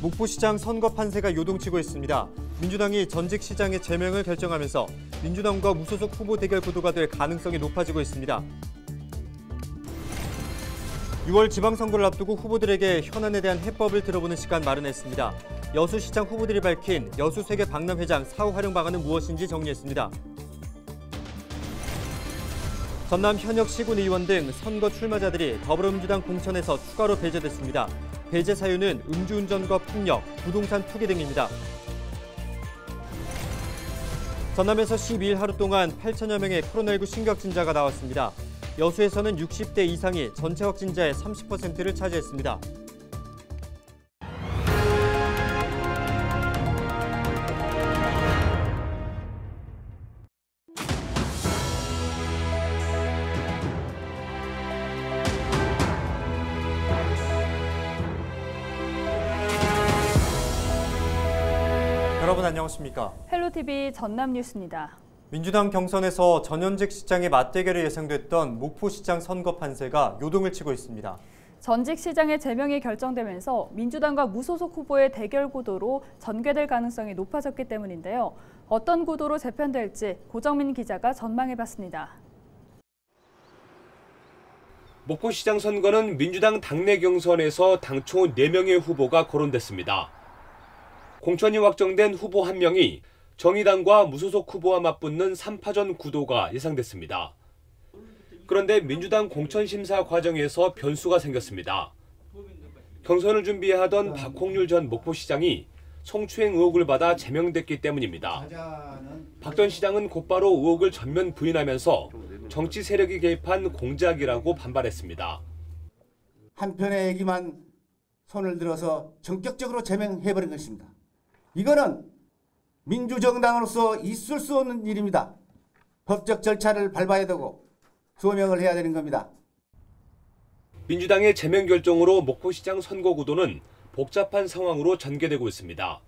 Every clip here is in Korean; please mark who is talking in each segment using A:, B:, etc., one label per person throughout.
A: 목포시장 선거 판세가 요동치고 있습니다. 민주당이 전직 시장의 제명을 결정하면서 민주당과 무소속 후보 대결 구도가 될 가능성이 높아지고 있습니다. 6월 지방선거를 앞두고 후보들에게 현안에 대한 해법을 들어보는 시간 마련했습니다. 여수시장 후보들이 밝힌 여수세계 박람회장 사후 활용 방안은 무엇인지 정리했습니다. 전남 현역 시군 의원 등 선거 출마자들이 더불어민주당 공천에서 추가로 배제됐습니다. 배제 사유는 음주운전과 폭력, 부동산 투기 등입니다. 전남에서 12일 하루 동안 8천여 명의 코로나19 신규 확진자가 나왔습니다. 여수에서는 60대 이상이 전체 확진자의 30%를 차지했습니다. 여러분 안녕하십니까?
B: 헬로TV 전남 뉴스입니다.
A: 민주당 경선에서 전현직 시장의 맞대결이 예상됐던 목포시장 선거 판세가 요동을 치고 있습니다.
B: 전직 시장의 제명이 결정되면서 민주당과 무소속 후보의 대결 구도로 전개될 가능성이 높아졌기 때문인데요. 어떤 구도로 재편될지 고정민 기자가 전망해봤습니다.
C: 목포시장 선거는 민주당 당내 경선에서 당초 4명의 후보가 거론됐습니다. 공천이 확정된 후보 1명이 정의당과 무소속 후보와 맞붙는 3파전 구도가 예상됐습니다. 그런데 민주당 공천심사 과정에서 변수가 생겼습니다. 경선을 준비하던 박홍률 전 목포시장이 성추행 의혹을 받아 제명됐기 때문입니다. 박 전 시장은 곧바로 의혹을 전면 부인하면서 정치 세력이 개입한 공작이라고 반발했습니다.
D: 한편의 얘기만 손을 들어서 전격적으로 제명해버린 것입니다. 이거는 민주정당으로서 있을 수 없는 일입니다. 법적 절차를 밟아야 되고 소명을 해야 되는 겁니다.
C: 민주당의 제명 결정으로 목포시장 선거 구도는 복잡한 상황으로 전개되고 있습니다.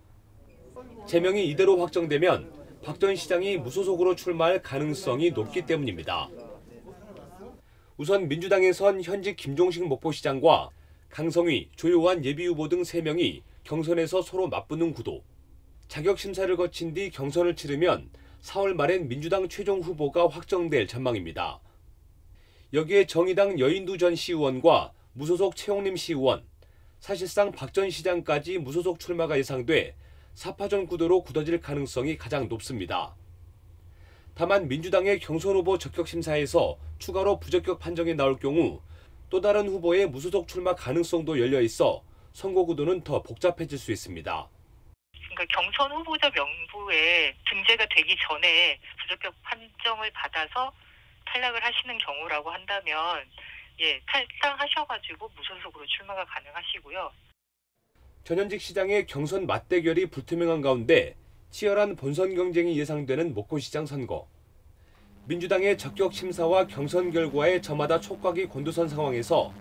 C: 제명이 이대로 확정되면 박 전 시장이 무소속으로 출마할 가능성이 높기 때문입니다. 우선 민주당에선 현직 김종식 목포시장과 강성위, 조효환 예비후보 등 3명이 경선에서 서로 맞붙는 구도. 자격심사를 거친 뒤 경선을 치르면 4월 말엔 민주당 최종 후보가 확정될 전망입니다. 여기에 정의당 여인두 전 시의원과 무소속 최용림 시의원, 사실상 박 전 시장까지 무소속 출마가 예상돼 4파전 구도로 굳어질 가능성이 가장 높습니다. 다만 민주당의 경선 후보 적격심사에서 추가로 부적격 판정이 나올 경우 또 다른 후보의 무소속 출마 가능성도 열려 있어 선거 구도는 더 복잡해질 수 있습니다.
E: 그러니까 경선 후보자 명부에 등재가 되기 전에 부적격 판정을 받아서 탈락을 하시는 경우라고 한다면 탈당하셔가지고 무소속으로 출마가 가능하시고요.
C: 전현직 시장의 경선 맞대결이 불투명한 가운데 치열한 본선 경쟁이 예상되는 목포시장 선거. 민주당의 적격 심사와 경선 결과에 저마다 촉각이 곤두선 상황에서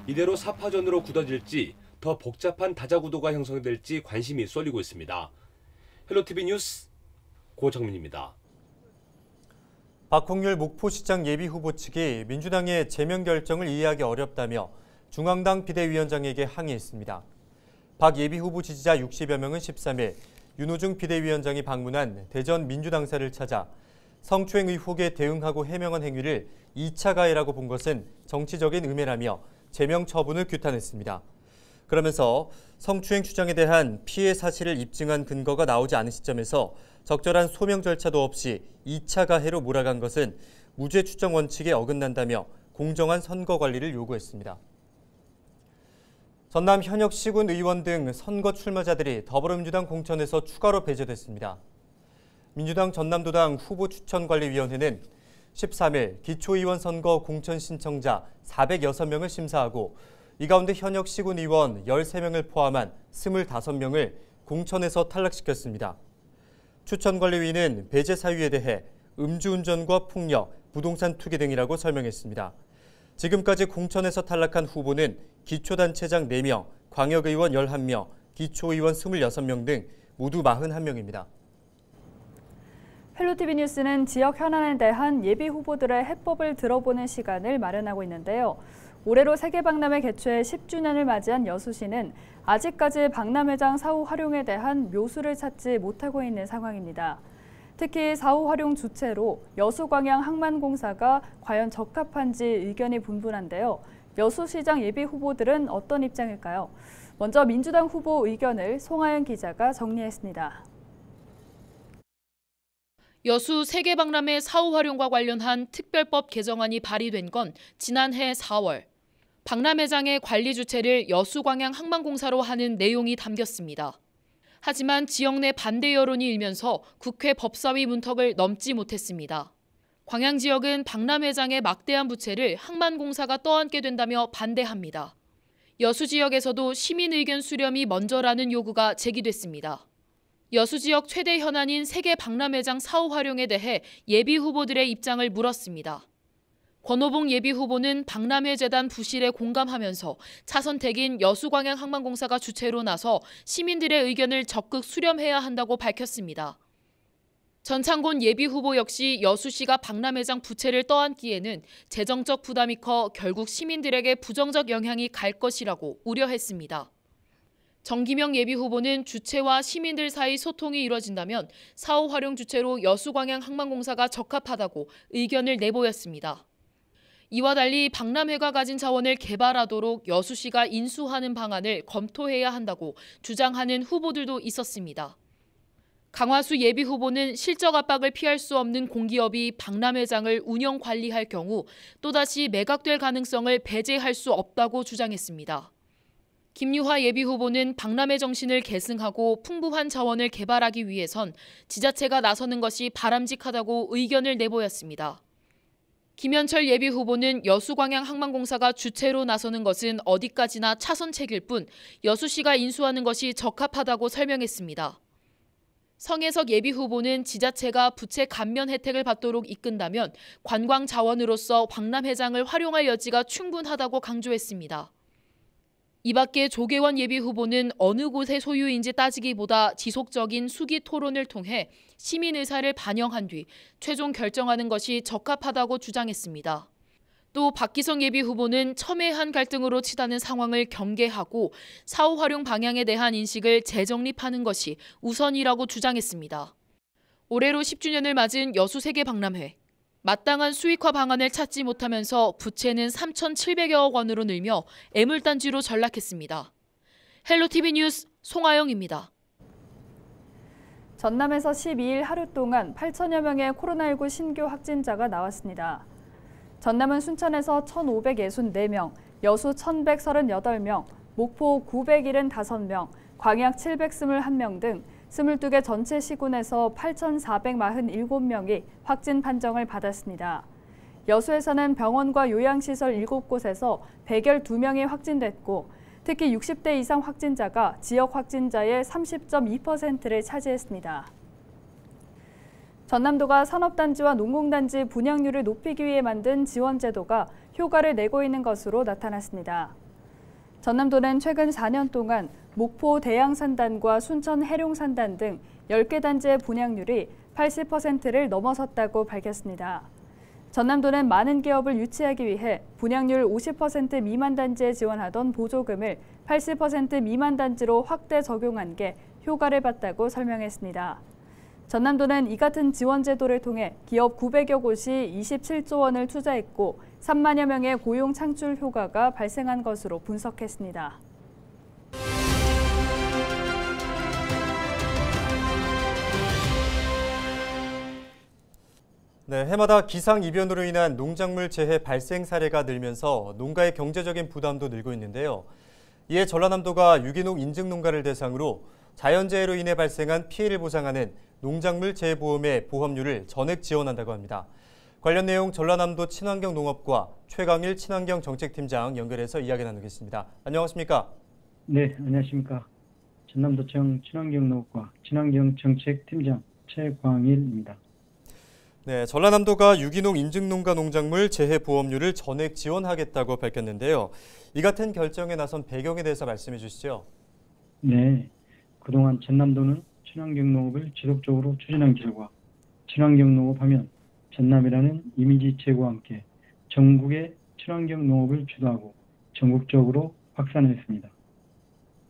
C: 이대로 4파전으로 굳어질지 더 복잡한 다자구도가 형성될지 관심이 쏠리고 있습니다. 헬로TV 뉴스 고정민입니다.
A: 박홍률 목포시장 예비후보 측이 민주당의 제명 결정을 이해하기 어렵다며 중앙당 비대위원장에게 항의했습니다. 박 예비후보 지지자 60여 명은 13일 윤호중 비대위원장이 방문한 대전 민주당사를 찾아 성추행 의혹에 대응하고 해명한 행위를 2차 가해라고 본 것은 정치적인 음해라며 제명 처분을 규탄했습니다. 그러면서 성추행 주장에 대한 피해 사실을 입증한 근거가 나오지 않은 시점에서 적절한 소명 절차도 없이 2차 가해로 몰아간 것은 무죄 추정 원칙에 어긋난다며 공정한 선거 관리를 요구했습니다. 전남 현역 시군 의원 등 선거 출마자들이 더불어민주당 공천에서 추가로 배제됐습니다. 민주당 전남도당 후보추천관리위원회는 13일 기초의원 선거 공천 신청자 406명을 심사하고 이 가운데 현역 시군 의원 13명을 포함한 25명을 공천에서 탈락시켰습니다. 추천관리위는 배제 사유에 대해 음주운전과 폭력, 부동산 투기 등이라고 설명했습니다. 지금까지 공천에서 탈락한 후보는 기초단체장 4명, 광역의원 11명, 기초의원 26명 등 모두 41명입니다.
B: 헬로TV 뉴스는 지역 현안에 대한 예비 후보들의 해법을 들어보는 시간을 마련하고 있는데요. 올해로 세계박람회 개최 10주년을 맞이한 여수시는 아직까지 박람회장 사후 활용에 대한 묘수를 찾지 못하고 있는 상황입니다. 특히 사후 활용 주체로 여수광양항만공사가 과연 적합한지 의견이 분분한데요. 여수시장 예비 후보들은 어떤 입장일까요? 먼저 민주당 후보 의견을 송하연 기자가 정리했습니다.
F: 여수 세계박람회 사후 활용과 관련한 특별법 개정안이 발의된 건 지난해 4월. 박람회장의 관리 주체를 여수광양항만공사로 하는 내용이 담겼습니다. 하지만 지역 내 반대 여론이 일면서 국회 법사위 문턱을 넘지 못했습니다. 광양 지역은 박람회장의 막대한 부채를 항만공사가 떠안게 된다며 반대합니다. 여수 지역에서도 시민 의견 수렴이 먼저라는 요구가 제기됐습니다. 여수 지역 최대 현안인 세계 박람회장 사후 활용에 대해 예비 후보들의 입장을 물었습니다. 권오봉 예비 후보는 박람회재단 부실에 공감하면서 차선택인 여수광양항만공사가 주체로 나서 시민들의 의견을 적극 수렴해야 한다고 밝혔습니다. 전창곤 예비 후보 역시 여수시가 박람회장 부채를 떠안기에는 재정적 부담이 커 결국 시민들에게 부정적 영향이 갈 것이라고 우려했습니다. 정기명 예비 후보는 주체와 시민들 사이 소통이 이뤄진다면 사후 활용 주체로 여수광양항만공사가 적합하다고 의견을 내보였습니다. 이와 달리 박람회가 가진 자원을 개발하도록 여수시가 인수하는 방안을 검토해야 한다고 주장하는 후보들도 있었습니다. 강화수 예비 후보는 실적 압박을 피할 수 없는 공기업이 박람회장을 운영 관리할 경우 또다시 매각될 가능성을 배제할 수 없다고 주장했습니다. 김유화 예비 후보는 박람회 정신을 계승하고 풍부한 자원을 개발하기 위해선 지자체가 나서는 것이 바람직하다고 의견을 내보였습니다. 김현철 예비 후보는 여수광양항만공사가 주체로 나서는 것은 어디까지나 차선책일 뿐 여수시가 인수하는 것이 적합하다고 설명했습니다. 성혜석 예비 후보는 지자체가 부채 감면 혜택을 받도록 이끈다면 관광 자원으로서 박람회장을 활용할 여지가 충분하다고 강조했습니다. 이 밖에 조계원 예비 후보는 어느 곳의 소유인지 따지기보다 지속적인 수기 토론을 통해 시민 의사를 반영한 뒤 최종 결정하는 것이 적합하다고 주장했습니다. 또 박기성 예비 후보는 첨예한 갈등으로 치닫는 상황을 경계하고 사후 활용 방향에 대한 인식을 재정립하는 것이 우선이라고 주장했습니다. 올해로 10주년을 맞은 여수 세계박람회. 마땅한 수익화 방안을 찾지 못하면서 부채는 3,700여억 원으로 늘며 애물단지로 전락했습니다. 헬로티비 뉴스 송하영입니다.
B: 전남에서 12일 하루 동안 8천여 명의 코로나19 신규 확진자가 나왔습니다. 전남은 순천에서 1,564명, 여수 1,138명, 목포 975명, 광양 721명 등 22개 전체 시군에서 8,447명이 확진 판정을 받았습니다. 여수에서는 병원과 요양시설 7곳에서 112명이 확진됐고 특히 60대 이상 확진자가 지역 확진자의 30.2%를 차지했습니다. 전남도가 산업단지와 농공단지 분양률을 높이기 위해 만든 지원제도가 효과를 내고 있는 것으로 나타났습니다. 전남도는 최근 4년 동안 목포 대양산단과 순천 해룡산단 등 10개 단지의 분양률이 80%를 넘어섰다고 밝혔습니다. 전남도는 많은 기업을 유치하기 위해 분양률 50% 미만 단지에 지원하던 보조금을 80% 미만 단지로 확대 적용한 게 효과를 봤다고 설명했습니다. 전남도는 이 같은 지원 제도를 통해 기업 900여 곳이 27조 원을 투자했고 3만여 명의 고용 창출 효과가 발생한 것으로 분석했습니다.
A: 네, 해마다 기상이변으로 인한 농작물 재해 발생 사례가 늘면서 농가의 경제적인 부담도 늘고 있는데요. 이에 전라남도가 유기농 인증 농가를 대상으로 자연재해로 인해 발생한 피해를 보상하는 농작물 재해보험의 보험료를 전액 지원한다고 합니다. 관련 내용 전라남도 친환경농업과 최강일 친환경정책팀장 연결해서 이야기 나누겠습니다. 안녕하십니까?
G: 네, 안녕하십니까? 전남도청 친환경농업과 친환경정책팀장 최광일입니다.
A: 네, 전라남도가 유기농 인증농가 농작물 재해보험료를 전액 지원하겠다고 밝혔는데요. 이 같은 결정에 나선 배경에 대해서 말씀해 주시죠.
G: 네, 그동안 전남도는 친환경농업을 지속적으로 추진한 결과 친환경농업하면 전남이라는 이미지 제고와 함께 전국의 친환경농업을 주도하고 전국적으로 확산했습니다.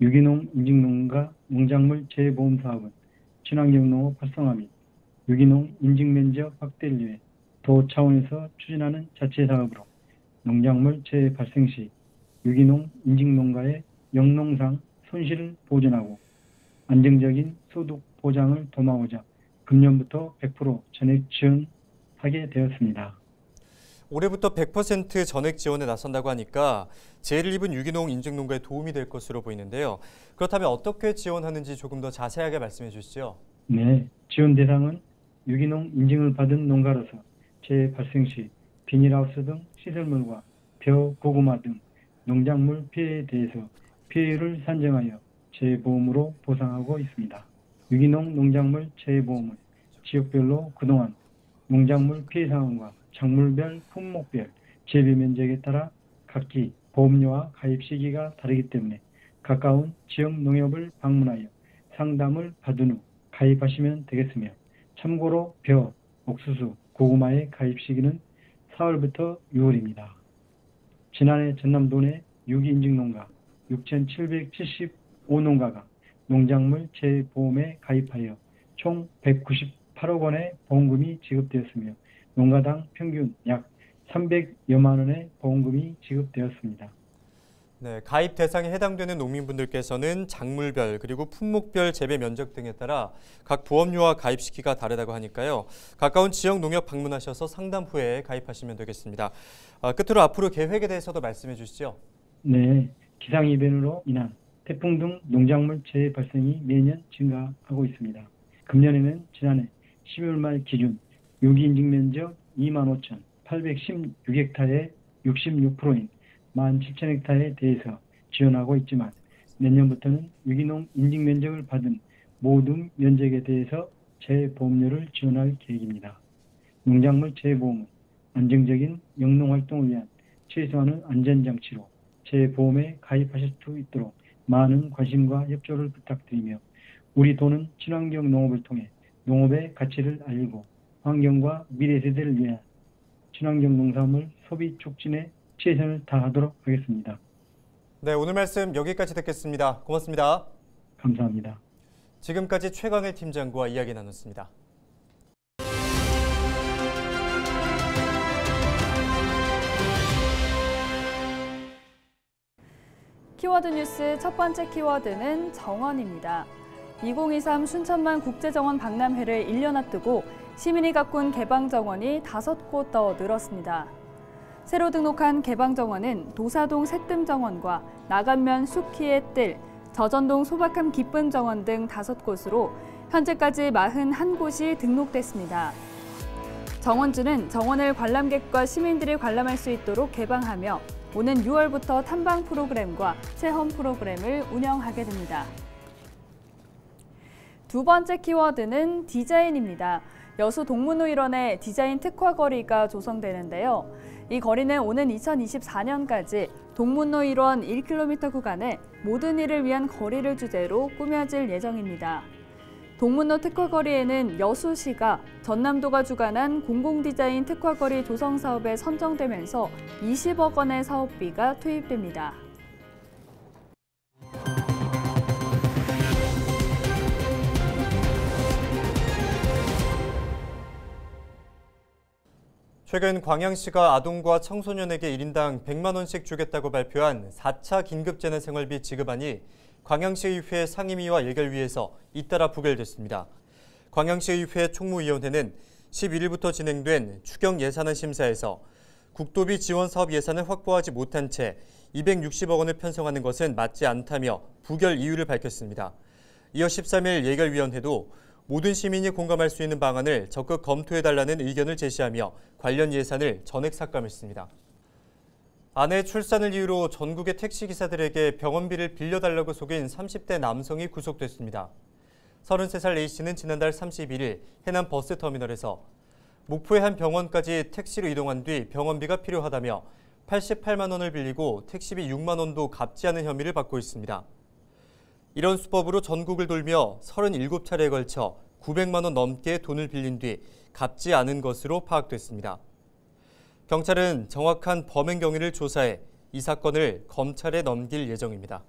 G: 유기농 인증농가 농작물 재보험 사업은 친환경 농업 활성화 및 유기농 인증면적 확대를 위해 도 차원에서 추진하는 자체 사업으로 농작물 재해 발생 시 유기농 인증농가의 영농상 손실을 보전하고 안정적인 소득 보장을 도모하고자 금년부터 100% 전액 지원하게 되었습니다.
A: 올해부터 100% 전액 지원에 나선다고 하니까 재해를 입은 유기농 인증 농가에 도움이 될 것으로 보이는데요. 그렇다면 어떻게 지원하는지 조금 더 자세하게 말씀해 주시죠.
G: 네, 지원 대상은 유기농 인증을 받은 농가로서 재해 발생 시 비닐하우스 등 시설물과 벼, 고구마 등 농작물 피해에 대해서 피해를 산정하여 재해보험으로 보상하고 있습니다. 유기농 농작물 재해보험은 지역별로 그동안 농작물 피해 상황과 작물별, 품목별, 재배 면적에 따라 각기 보험료와 가입 시기가 다르기 때문에 가까운 지역 농협을 방문하여 상담을 받은 후 가입하시면 되겠으며 참고로 벼, 옥수수, 고구마의 가입 시기는 4월부터 6월입니다. 지난해 전남도 내 유기인증농가 6,775농가가 농작물 재보험에 가입하여 총 198억 원의 보험금이 지급되었으며 농가당 평균 약 300여만 원의 보험금이 지급되었습니다.
A: 네, 가입 대상에 해당되는 농민분들께서는 작물별 그리고 품목별 재배 면적 등에 따라 각 보험료와 가입 시기가 다르다고 하니까요. 가까운 지역 농협 방문하셔서 상담 후에 가입하시면 되겠습니다. 끝으로 앞으로 계획에 대해서도 말씀해 주시죠.
G: 네, 기상이변으로 인한 태풍 등 농작물 재해 발생이 매년 증가하고 있습니다. 금년에는 지난해 12월 말 기준 유기인증 면적 25,816헥타르의 66%인 17,000헥타르에 대해서 지원하고 있지만 내년부터는 유기농 인증 면적을 받은 모든 면적에 대해서 재보험료를 지원할 계획입니다. 농작물 재보험은 안정적인 영농 활동을 위한 최소한의 안전장치로 재보험에 가입하실 수 있도록 많은 관심과 협조를 부탁드리며 우리 도는 친환경 농업을 통해 농업의 가치를 알리고 환경과 미래 세대를 위한 친환경 농산물 소비 촉진에 최선을 다하도록 하겠습니다.
A: 네, 오늘 말씀 여기까지 듣겠습니다. 고맙습니다.
G: 감사합니다.
A: 지금까지 최강일 팀장과 이야기 나눴습니다.
B: 키워드 뉴스 첫 번째 키워드는 정원입니다. 2023 순천만 국제정원 박람회를 1년 앞두고 시민이 가꾼 개방정원이 5곳 더 늘었습니다. 새로 등록한 개방정원은 도사동 새뜸정원과 나간면 수키의 뜰, 저전동 소박함 기쁨정원 등 5곳으로 현재까지 41곳이 등록됐습니다. 정원주는 정원을 관람객과 시민들이 관람할 수 있도록 개방하며 오는 6월부터 탐방 프로그램과 체험 프로그램을 운영하게 됩니다. 두 번째 키워드는 디자인입니다. 여수 동문호 일원의 디자인 특화거리가 조성되는데요. 이 거리는 오는 2024년까지 동문로 일원 1km 구간에 모든 일을 위한 거리를 주제로 꾸며질 예정입니다. 동문로 특화거리에는 여수시가 전남도가 주관한 공공디자인 특화거리 조성 사업에 선정되면서 20억 원의 사업비가 투입됩니다.
A: 최근 광양시가 아동과 청소년에게 1인당 100만 원씩 주겠다고 발표한 4차 긴급재난생활비 지급안이 광양시의회 상임위와 예결위에서 잇따라 부결됐습니다. 광양시의회 총무위원회는 11일부터 진행된 추경 예산안 심사에서 국도비 지원 사업 예산을 확보하지 못한 채 260억 원을 편성하는 것은 맞지 않다며 부결 이유를 밝혔습니다. 이어 13일 예결위원회도 모든 시민이 공감할 수 있는 방안을 적극 검토해달라는 의견을 제시하며 관련 예산을 전액 삭감했습니다. 아내 출산을 이유로 전국의 택시기사들에게 병원비를 빌려달라고 속인 30대 남성이 구속됐습니다. 33살 A씨는 지난달 31일 해남 버스터미널에서 목포의 한 병원까지 택시로 이동한 뒤 병원비가 필요하다며 88만 원을 빌리고 택시비 6만 원도 갚지 않은 혐의를 받고 있습니다. 이런 수법으로 전국을 돌며 37차례에 걸쳐 900만 원 넘게 돈을 빌린 뒤 갚지 않은 것으로 파악됐습니다. 경찰은 정확한 범행 경위를 조사해 이 사건을 검찰에 넘길 예정입니다.